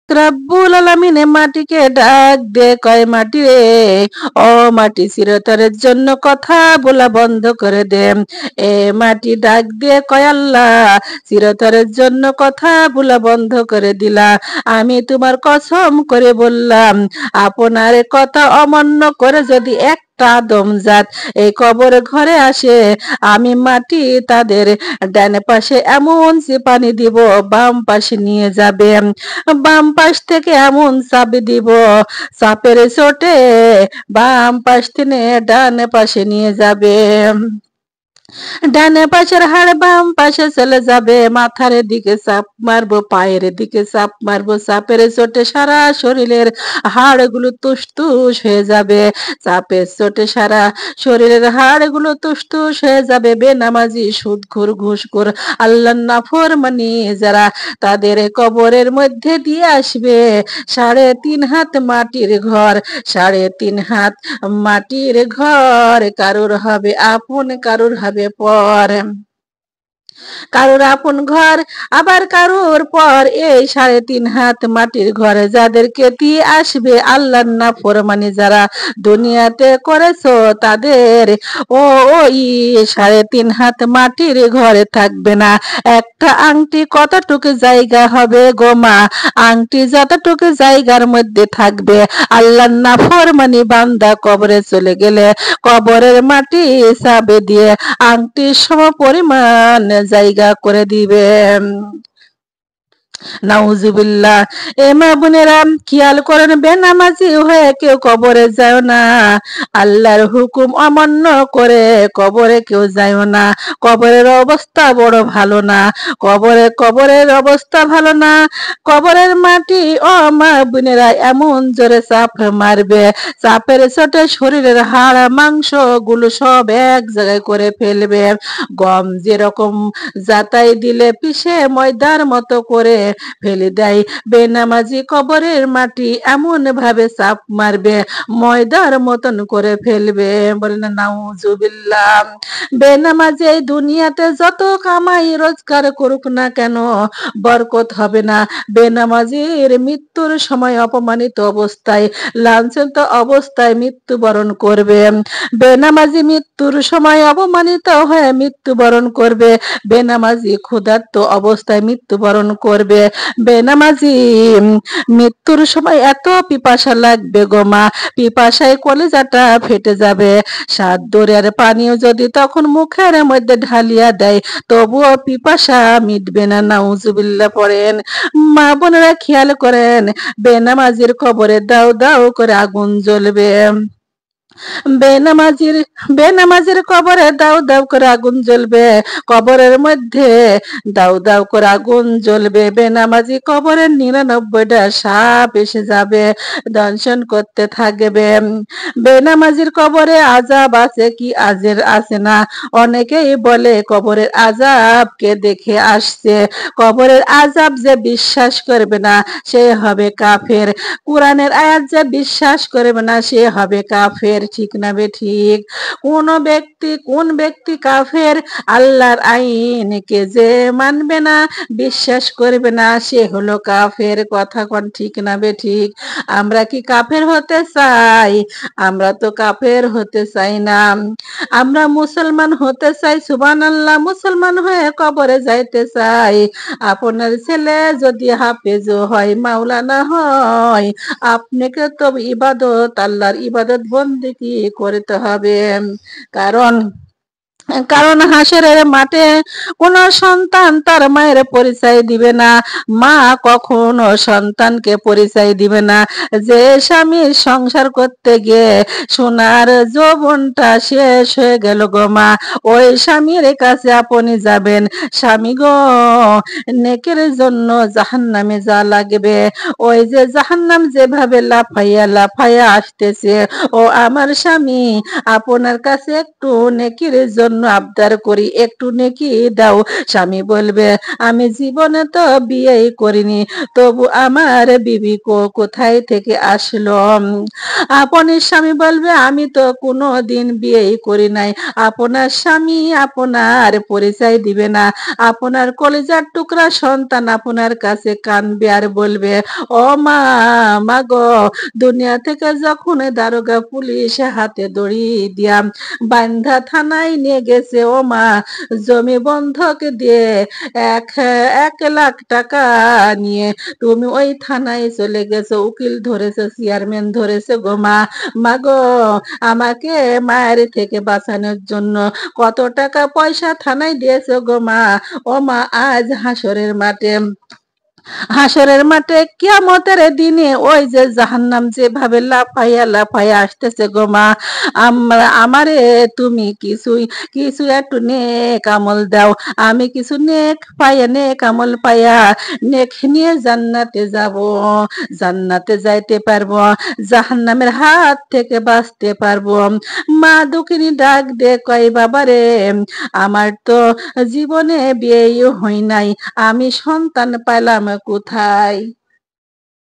রব্বুল আলামিনে মাটিকে ডাক দে কয় মাটি রে, ও মাটি চিরতরের জন্য কথা বলা বন্ধ করে দে। এ মাটি ডাক দিয়ে কয় আল্লাহ চিরতরের জন্য কথা বলা বন্ধ করে দিলা। আমি তোমার কসম করে বললাম আপনার কথা অমান্য করে যদি একটা আদমজাত এই কবর ঘরে আসে, আমি মাটি তাদের ডান পাশে এমন যে পানি দিব বাম পাশে নিয়ে যাবে, বাম পাশ থেকে এমন চাপ দিব চাপের চোটে বাম পাশ থেকে ডান পাশে নিয়ে যাবে। ডানে পাশের হাড় বাম পাশে চলে যাবে, মাথার দিকে চাপ মারবো, পায়ের দিকে চাপ মারবো, চাপের চোটে সারা শরীরের হাড়গুলো তুসতুস হয়ে যাবে, চাপের চোটে সারা শরীরের হাড়গুলো তুসতুস হয়ে যাবে। বেনামাজি সুদখোর ঘুষখোর আল্লাহর নাফরমানি যারা তাদের কবরের মধ্যে দিয়ে আসবে 3.5 হাত মাটির ঘর, 3.5 হাত মাটির ঘর, কারোর হবে আপন কারোর হবে পর, কারোর আপন ঘর আবার কারোর পর। এই 3.5 হাত মাটির ঘরে যাদেরকে দিয়ে আসবে আল্লাহর নাফরমানি যারা দুনিয়াতে করেছো তাদের ওই 3.5 হাত মাটির ঘরে থাকবে না। একটা আংটি কতটুকু জায়গা হবে গো মা, আংটি যতটুকু জায়গার মধ্যে থাকবে আল্লাহর নাফরমানি বান্দা কবরে চলে গেলে কবরের মাটি চাপে দিয়ে আংটির সম পরিমাণ জায়গা করে দিবে। নাউজুবিল্লাহ। এ মা বোনেরা খেয়াল করেন, বেনামাজি হয়ে কেউ কবরে যায় না, আল্লাহর হুকুম অমান্য করে কবরে কেউ যায় না। কবরের অবস্থা বড় ভালো না, কবরের অবস্থা ভালো না। কবরের মাটি ও মা বোনেরা এমন জোরে চাপ মারবে, চাপের চোটে শরীরের হাড় মাংস গুলো সব এক জায়গায় করে ফেলবে। গম যেরকম জাতাই দিলে পিষে ময়দার মতো করে ফেলে দেয়, বেনামাজি কবরের মাটি এমন ভাবে চাপ মারবে ময়দার মতন করে ফেলবে। বলেন নাউজুবিল্লাহ। বেনামাজি এই দুনিয়াতে যত কামাই রোজগার করুক না কেন বরকত হবে না। বেনামাজির মৃত্যুর সময় অপমানিত অবস্থায় লাঞ্ছিত অবস্থায় মৃত্যুবরণ করবে। বেনামাজি মৃত্যুর সময় অপমানিত হয়ে মৃত্যুবরণ করবে। বেনামাজি ক্ষুধার্ত অবস্থায় মৃত্যুবরণ করবে। বেনামাজি মৃত্যুর সময় এত পিপাসা লাগবে গো মা, পিপাসায় কলেজাটা ফেটে যাবে। 7 দরের পানিও যদি তখন মুখের মধ্যে ঢালিয়া দেয় তবুও পিপাসা মিটবে না। নাউজুবিল্লাহ পড়েন। মা বোনেরা খেয়াল করেন, বেনামাজির কবরে দাও দাও করে আগুন জ্বলবে। বেনামাজির কবরে দাও দাও করে আগুন জ্বলবে, কবরের মধ্যে দাও দাও করে আগুন জ্বলবে। বেনামাজি কবরের 99টা সাপ এসে যাবে, দংশন করতে থাকবে। বেনামাজির কবরে আযাব আছে কি আজের আছে না, অনেকেই বলে কবরের আযাবকে দেখে আসছে। কবরের আযাব যে বিশ্বাস করবে না সে হবে কাফের, কোরআনের আয়াত যে বিশ্বাস করবে না সে হবে কাফের। ঠিক না বে ঠিক? কোন ব্যক্তি কাফের? আল্লাহর আইনকে যে মানবে না বিশ্বাস করবে না সে হলো কাফের। কথা কোন ঠিক না বে ঠিক? আমরা কি কাফের হতে চাই? আমরা তো কাফের হতে চাই না, আমরা মুসলমান হতে চাই। সুবহানাল্লাহ। মুসলমান হয়ে কবরে যাইতে চাই। আপনার ছেলে যদি হাফেজ হয়, মাওলানা হয়, আপনাকে তো আল্লাহর ইবাদত বন্দেগী করতে হবে। কারণ হাসরের মাঠে কোন সন্তান তার মায়ের পরিচয় দিবে না, মা কখনো সন্তানকে পরিচয় দিবে না। যে স্বামীর সংসার করতে গিয়ে সোনার যৌবনটা শেষ হয়ে গেল গো মা, ওই স্বামীর কাছে আপনি যাবেন, স্বামী গো নেকের জন্য জাহান্নামে যা লাগবে, ওই যে জাহান্নাম যেভাবে লাফাইয়া লাফাইয়া আসতেছে, ও আমার স্বামী আপনার কাছে একটু নেকির জন্য জন্য আবদার করি, একটু নেকি দাও। স্বামী বলবে, আমি জীবনে তো বিয়েই করিনি, তবু আমার বিবি কোথায় থেকে আসলো? আপনের স্বামী বলবে, আমি তো কোনো দিন বিয়েই করি নাই, আপনার স্বামী আপনার পরিচয় দিবে না, আপনার কলিজার টুকরা সন্তান আপনার কাছে কানবে আর বলবে, ও মা, মা গো, দুনিয়া থেকে যখন দারোগা পুলিশ হাতে দড়ি দিয়া বান্ধা থানায় নিয়ে গেছে, ও মা, জমি বন্ধক দিয়ে 1 লাখ টাকা নিয়ে তুমি ওই থানায় চলে গেছো, উকিল ধরেছে, চেয়ারম্যান ধরেছে গো মা। মা গো, আমাকে মায়ের থেকে বাঁচানোর জন্য কত টাকা পয়সা থানায় দিয়েছে গো মা। ও মা, আজ হাসরের মাঠে কিয়ামতের দিনে ওই যে জাহান্নাম যেভাবে লাফাইয়া লাফাইয়া আসতেছে গো মা, আমারে তুমি কিছু একটু নেক আমল দাও, আমি কিছু নেক আমল পাইয়া নেক নিয়ে জান্নাতে যাব, জান্নাতে যাইতে পারবো, জাহান্নামের হাত থেকে বাঁচতে পারবো। মা দুঃখিনী ডাক দে কয়, বাবারে, আমার তো জীবনে বিয়েই হয় নাই, আমি সন্তান পাইলাম কোথায়?